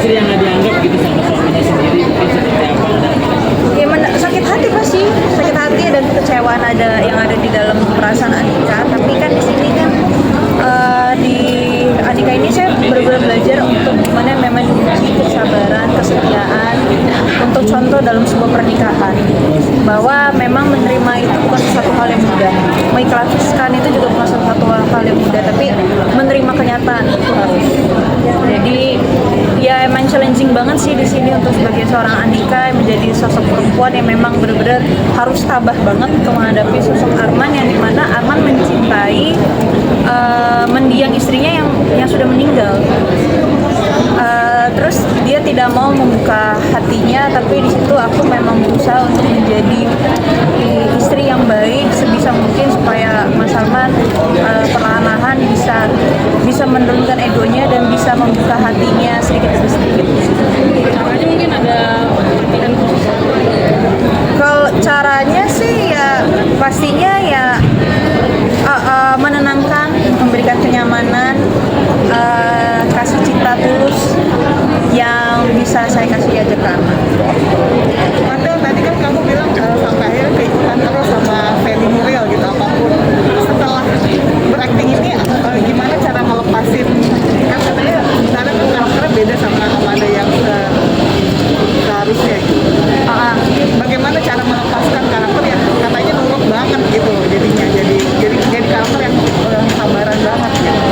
istri yang nggak dianggap gitu sama suaminya sendiri mungkin seperti apa? Ya sakit hati pasti, sakit hati dan kekecewaan yang ada di dalam perasaan Andika. Tapi kan di sini kan di Andika ini saya benar-benar belajar untuk gimana memang diuji kesabaran, kesetiaan untuk contoh dalam sebuah pernikahan, bahwa memang menerima itu bukan satu hal yang mudah, mengikhlaskan itu juga bukan satu hal yang mudah, tapi menerima kenyataan itu harus. Jadi ya emang challenging banget sih di sini untuk sebagai seorang Andika yang menjadi sosok perempuan yang memang benar-benar harus tabah banget untuk menghadapi sosok Arman, yang dimana Arman mencintai mendiang istrinya yang sudah meninggal. Terus dia tidak mau membuka hatinya, tapi di situ aku memang berusaha untuk menjadi istri yang baik sebisa mungkin supaya Mas Arman perlahan-lahan bisa menurunkan egonya dan bisa membuka hatinya sedikit demi sedikit. Caranya mungkin ada latihan khusus. Kalau caranya sih ya pastinya ya menenangkan, memberikan kenyamanan, kasih cinta tulus yang bisa saya kasih aja ke Arman. Manda, tadi kan kamu bilang sampai akhirnya keikutan terus sama Feni Nuril gitu, apapun. Setelah berakting ini, gimana cara ngelepasin? Kan katanya sebenarnya karakternya beda sama Amanda yang seharusnya gitu. Bagaimana cara melepaskan karakter yang katanya nurut banget gitu, jadinya jadi karakter yang sabaran banget gitu.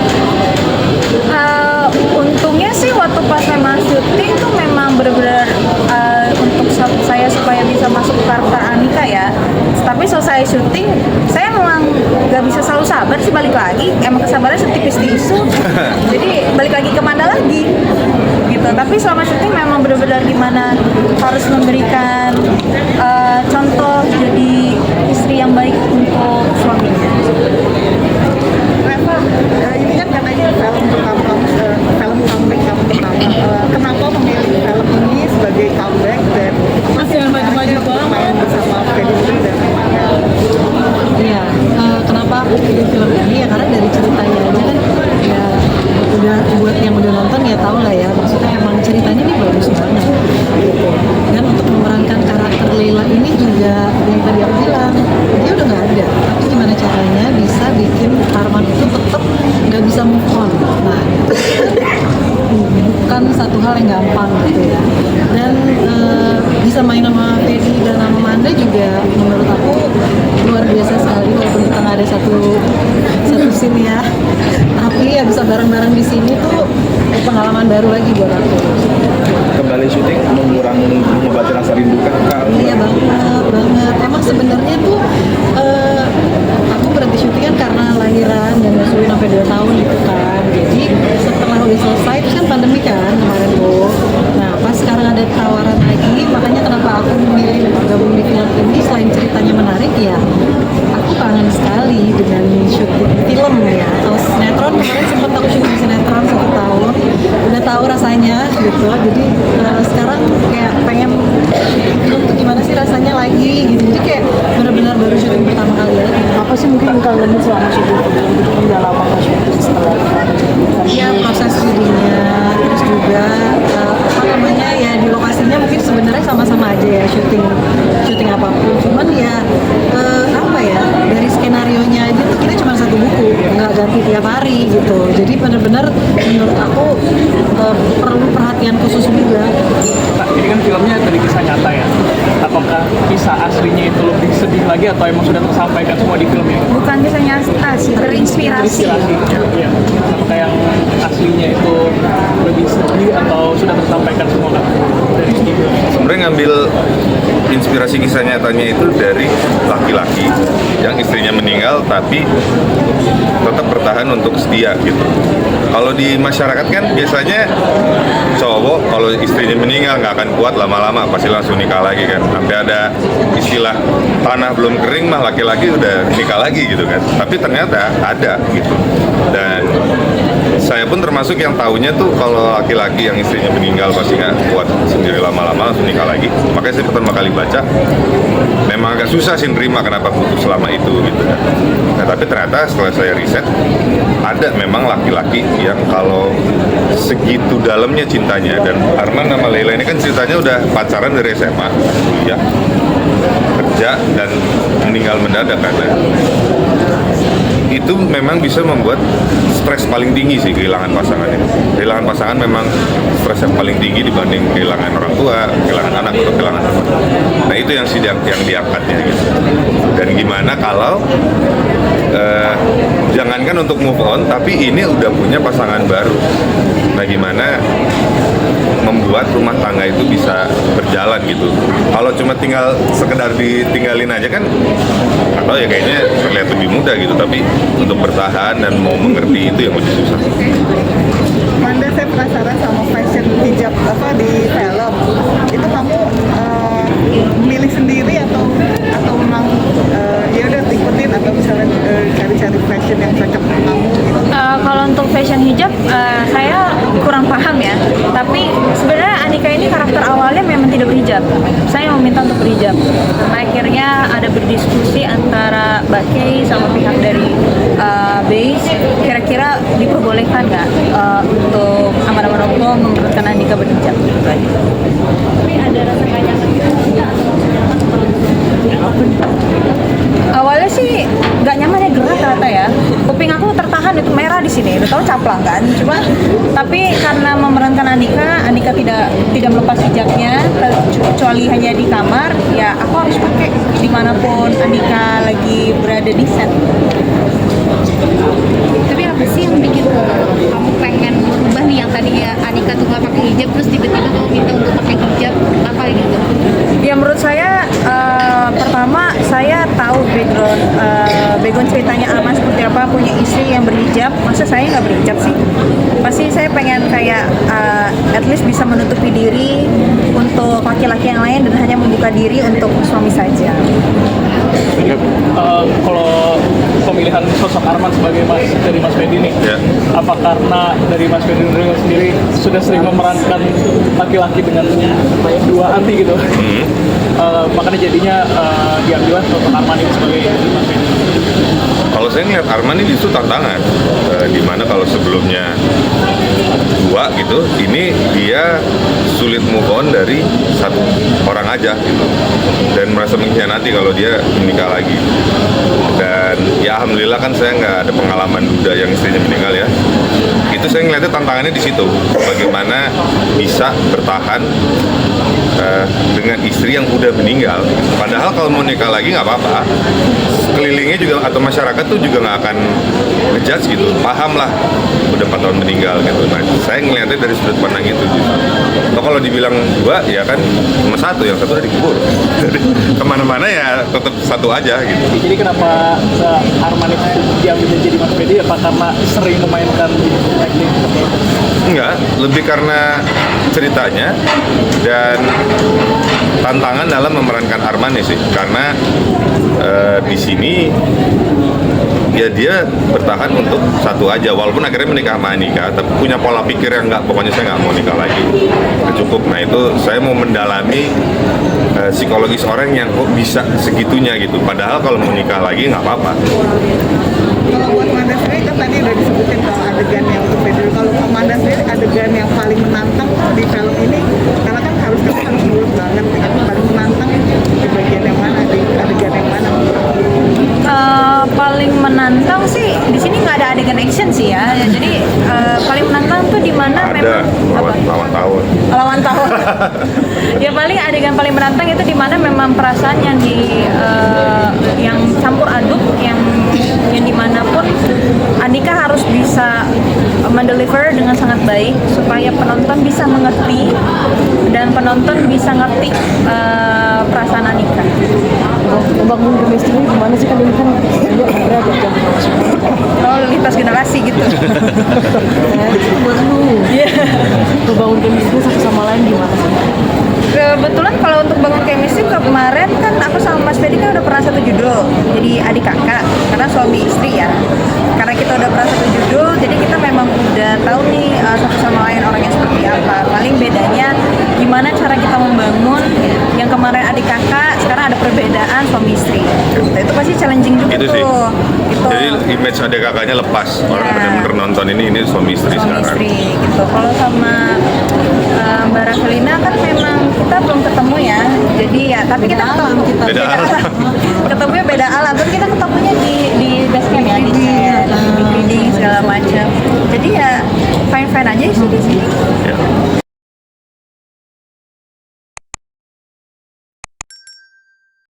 Untungnya sih waktu pas memang syuting tuh memang benar-benar untuk saya supaya bisa masuk ke karakter Andika ya. Tapi selesai syuting saya memang gak bisa selalu sabar sih, balik lagi emang kesabarannya setipis tisu. Jadi balik lagi ke Manda lagi gitu. Tapi selama syuting memang benar-benar gimana harus memberikan contoh jadi istri yang baik untuk suaminya. Reva, ini kan katanya film comeback kamu pertama. Kenapa memilih film ini sebagai comeback dan Masih yang maju-maju banget. main bersama Feni Nuril dan Amanda? Iya, kenapa aku pilih film ini ya karena dari ceritanya aja kan ya udah buat yang udah nonton ya tau lah ya, maksudnya emang ceritanya ini bagus banget gitu. Dan untuk memerankan karakter Leila ini juga yang tadi aku bilang dia udah nggak ada, tapi gimana caranya bisa bikin Arman itu tetap nggak bisa move on. Nah itu bukan satu hal yang gampang gitu ya. Dan bisa main sama Fedi dan sama Manda juga menurut aku luar biasa sekali, walaupun kita nggak ada satu scene ya, tapi ya bisa bareng-bareng di sini tuh pengalaman baru lagi buat aku. Kembali syuting mengobati rasa rindu kan Kak? Iya banget. Emang sebenarnya tuh aku berhenti syuting kan karena lahiran dan nyusuin sampai 2 tahun gitu kan. Jadi setelah udah selesai terus kan pandemi kan kemarin tuh. Nah pas sekarang ada tawaran lagi, makanya kenapa aku memilih gabung di film ini selain ceritanya menarik ya. Aku kangen sekali dengan syuting film ya. Kalau sinetron kemarin sempat aku syuting sinetron 1 tahun, udah tahu rasanya gitu. Jadi sekarang kayak pengen film tuh gimana sih rasanya lagi gitu. Jadi kayak benar-benar baru syuting pertama kali lagi. Apa sih mungkin kangenin selama syuting itu? Udah lama nggak syuting setelah Ya proses syutingnya, terus juga apa namanya ya di lokasinya mungkin sebenarnya sama-sama aja ya syuting apapun. Cuman ya apa ya dari skenario nya aja tuh kita cuma 1 buku, nggak ganti tiap hari gitu. Jadi benar-benar menurut aku perlu perhatian khusus juga. Nah, ini kan filmnya dari kisah nyata ya. Apakah kisah aslinya itu lebih sedih lagi atau emang sudah tersampaikan semua di filmnya? Bukan kisah nyata sih, terinspirasi. Ya. Apakah yang aslinya itu lebih sedih atau sudah tersampaikan semua kan? Dari studio? Sebenarnya ngambil inspirasi kisah nyatanya itu dari laki-laki yang istrinya meninggal tapi tetap bertahan untuk setia gitu. Kalau di masyarakat kan biasanya cowok kalau istrinya meninggal nggak akan kuat lama-lama, pasti langsung nikah lagi kan. Sampai ada istilah tanah belum kering mah laki-laki udah nikah lagi gitu kan. Tapi ternyata ada gitu. Dan saya pun termasuk yang tahunya tuh kalau laki-laki yang istrinya meninggal pasti nggak kuat sendiri lama-lama langsung nikah lagi. Makanya saya pertama kali baca memang agak susah sih nerima kenapa putus selama itu gitu kan. Nah tapi ternyata setelah saya riset ada memang laki-laki yang kalau segitu dalamnya cintanya, dan Arman sama Leila ini kan ceritanya udah pacaran dari SMA, ya kerja dan meninggal mendadak karena itu memang bisa membuat stres paling tinggi sih kehilangan pasangan ini. Kehilangan pasangan memang stres yang paling tinggi dibanding kehilangan orang tua, kehilangan anak atau kehilangan teman. Nah itu yang diangkatnya gitu. Dan gimana kalau jangankan untuk move on, tapi ini udah punya pasangan baru. Nah gimana membuat rumah tangga itu bisa berjalan gitu. Kalau cuma tinggal sekedar ditinggalin aja kan, atau ya kayaknya terlihat lebih mudah gitu. Tapi untuk bertahan dan mau mengerti itu yang lebih susah. Manda, saya penasaran sama fashion hijab di film. Itu kamu milih sendiri atau memang ya udah ikutin atau misalnya cari-cari fashion yang cocok sama kamu gitu? Kalau untuk fashion hijab, saya kurang paham ya. Tapi sebenarnya Anika ini karakter awalnya memang tidak berhijab. Saya meminta untuk berhijab. Nah, akhirnya ada berdiskusi antara Mbak Kay sama pihak dari Base. Kira-kira diperbolehkan nggak untuk aman-aman Allah memperkenalkan Anika berhijab? Tapi ada rasa nggak nyaman gitu? Awalnya sih nggak nyaman ya, gerah ternyata ya. Kuping aku tertahan itu merah di sini. Udah tahu caplang kan. Cuma tapi karena memerankan Anika tidak melepas hijabnya kecuali hanya di kamar. Ya aku harus pakai dimanapun Anika lagi berada di set. Tapi apa sih yang bikin kamu pengen merubah nih, yang tadi ya Anika tuh nggak pakai hijab terus tiba-tiba kamu minta untuk pakai hijab, apa gitu? Ya menurut saya pertama saya tahu background ceritanya Arman seperti apa, punya istri yang berhijab, masa saya nggak berhijab sih? Pasti saya pengen kayak at least bisa menutupi diri untuk laki-laki yang lain dan hanya membuka diri untuk suami saja. Kalau pemilihan sosok Arman sebagai dari Mas Fedi nih, apa karena dari Mas Fedi sendiri sudah sering memerankan laki-laki dengan dua hati gitu, makanya jadinya diambil sosok Arman ini sebagai Mas Fedi? Kalau saya ngeliat Arman ini justru tantangan, dimana kalau sebelumnya dua gitu, ini dia sulit move on dari satu orang aja gitu, dan merasa mengkhianati kalau dia menikah lagi. Dan ya alhamdulillah kan saya nggak ada pengalaman duda yang istrinya meninggal ya. Itu saya ngeliatnya tantangannya di situ, bagaimana bisa bertahan dengan istri yang udah meninggal. Padahal kalau mau nikah lagi nggak apa-apa, kelilingnya juga atau masyarakat tuh juga nggak akan ngejudge gitu, paham lah udah 4 tahun meninggal gitu. Nah saya ngeliatnya dari sudut pandang itu gitu. Atau kalau dibilang dua ya kan cuma satu, yang satu udah dikubur. Jadi kemana-mana ya tetap satu aja gitu. Jadi kenapa Arman itu diambil jadi Mas Fedi? Apa karena sering memainkan acting? Enggak, lebih karena ceritanya dan tantangan dalam memerankan Arman ya sih. Karena di sini ya dia bertahan untuk satu aja, walaupun akhirnya menikah sama Anika, tapi punya pola pikir yang enggak, pokoknya saya nggak mau nikah lagi, udah cukup. Nah itu saya mau mendalami psikologis orang yang kok bisa segitunya gitu, padahal kalau mau nikah lagi nggak apa-apa. Kalau buat Manda sendiri kan tadi udah disebutin kalau adegannya untuk Fedi. Kalau Manda sendiri adegan yang paling menantang di film ini, karena kan harus mulus banget, yang paling menantang di bagian yang mana, di adegan yang mana? Paling menantang sih di sini nggak ada adegan action sih ya. Jadi paling menantang tuh di mana memang lawan tahun. Lawan tahun. Ya paling adegan paling menantang itu di mana memang perasaan yang yang campur aduk, yang dimanapun Anika harus bisa mendeliver dengan sangat baik supaya penonton bisa mengerti dan penonton bisa ngerti perasaan Anika. Membangun chemistry gimana sih, kan ini kan dia agak jauh Lintas generasi gitu. buat lu membangun chemistry satu sama lain gimana sih? Kebetulan kalau untuk bangun chemistry kemarin kan aku sama Mas Fedi kan udah pernah satu judul, jadi adik kakak karena suami istri ya. Karena kita udah pernah satu judul, jadi kita memang udah tahu nih satu sama lain orangnya seperti apa. Paling bedanya gimana cara kita membangun yang kemarin adik kakak, sekarang ada perbedaan suami istri. Itu pasti challenging juga Itu sih. tuh. Gitu. Jadi image adik kakaknya lepas. Orang Ya. benar-benar nonton ini suami istri Suami sekarang. istri gitu. Kalau sama Mbak Ravelina kan memang kita belum ketemu ya. Jadi ya, tapi kita ketemu. Beda alam. Ketemunya beda alam. Terus kita ketemunya di base camp ya, di reading segala macam. Jadi ya fine-fine aja sih di sini. Ya.